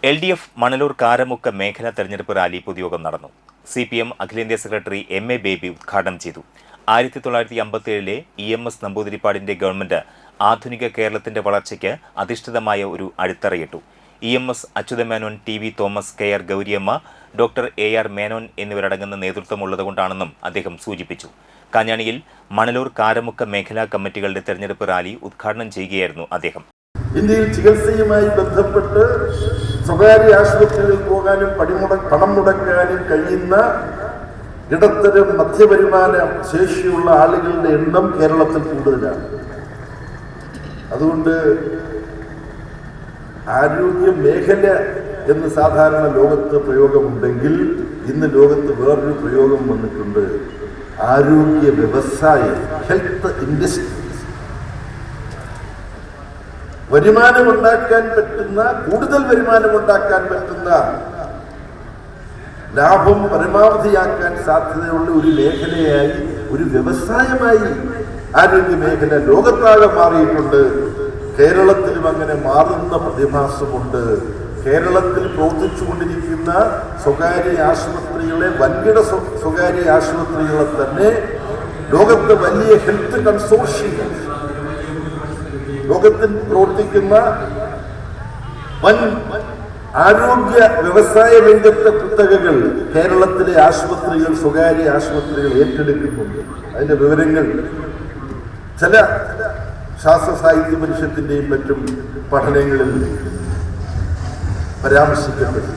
LDF Manalur Karamukku മേഖലാ തെരഞ്ഞെടുപ്പ് rally പൊതുയോഗം നടന്നു. CPM അഖിലേന്ത്യാ സെക്രട്ടറി MA ബേബി ഉദ്ഘാടനം ചെയ്തു. 1957-ലെ EMS നമ്പൂതിരിപ്പാടിന്റെ ഗവൺമെന്റ് ആധുനിക കേരളത്തിന്റെ വളർച്ചയ്ക്ക് അധിഷ്ഠിതമായ ഒരു അടിത്തറയിട്ടു. EMS Achutha Menon, TV Thomas, KR Gouriamma, doctor AR Menon എന്നിവരടങ്ങുന്ന നേതൃത്വമുള്ളതുകൊണ്ടാണെന്നും അദ്ദേഹം സൂചിപ്പിച്ചു. കാഞ്ഞാണിയിൽ മണലൂർ കാരമുക്ക് മേഖലാ കമ്മിറ്റികളുടെ തെരഞ്ഞെടുപ്പ് റാലി ഉദ്ഘാടനം ചെയ്യുകയായിരുന്നു അദ്ദേഹം. ഇന്ത്യയിൽ ചികിത്സയുമായി ബന്ധപ്പെട്ട് സ്വകാര്യ ആശുപത്രികളിൽ പോകാനും പണം മുടക്കാനും കഴിയുന്ന ഇടത്തരം മധ്യവരുമാന ശേഷിയുള്ള ആളുകളുടെ എണ്ണം കേരളത്തിൽ കൂടുതലാണ്. അതുകൊണ്ട് ആരോഗ്യ മേഖല എന്ന് സാധാരണ ലോകത്ത് പ്രയോഗമുണ്ടെങ്കിൽ ഇന്ന് ലോകത്ത് വേറൊരു പ്രയോഗം വന്നിട്ടുണ്ട്. ആരോഗ്യ വ്യവസായം, ഹെൽത്ത് ഇൻഡസ്ട്രി. വരുമാനമുണ്ടാക്കാൻ പറ്റുന്ന, കൂടുതൽ വരുമാനമുണ്ടാക്കാൻ പറ്റുന്ന, ലാഭം പരമാവധിയാക്കാൻ സാധ്യതയുള്ള ഒരു മേഖലയായി, ഒരു വ്യവസായമായി ആരോഗ്യ മേഖല ലോകത്താകെ മാറിയിട്ടുണ്ട്. കേരളത്തിലും അങ്ങനെ മാറുന്ന പ്രതിഭാസമുണ്ട്. കേരളത്തിൽ പ്രവർത്തിച്ചുകൊണ്ടിരിക്കുന്ന സ്വകാര്യ ആശുപത്രികളെ, വൻകിട സ്വകാര്യ ആശുപത്രികളെ തന്നെ ലോകത്തെ വലിയ ഹെൽത്ത് കൺസോർഷ്യം, ലോകത്തിൽ പ്രവർത്തിക്കുന്ന വൻ ആരോഗ്യ വ്യവസായ രംഗത്തെ കുത്തകകൾ കേരളത്തിലെ ആശുപത്രികൾ, സ്വകാര്യ ആശുപത്രികൾ ഏറ്റെടുക്കുന്നുണ്ട്. അതിന്റെ വിവരങ്ങൾ ചില ശാസ്ത്ര സാഹിത്യ പരിഷത്തിന്റെയും മറ്റും പഠനങ്ങളിൽ പരാമർശിക്കപ്പെട്ടു.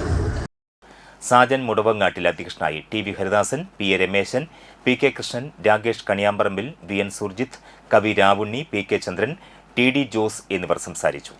സാജൻ മുടവങ്ങാട്ടിൽ അധ്യക്ഷനായി. TV Haridasan, PA Rameshan, PK Krishnan, Rakesh Kaniyamparambil, VN Surjit, കവി രാവുണ്ണി, PK ചന്ദ്രൻ, TD ജോസ് എന്നിവർ സംസാരിച്ചു.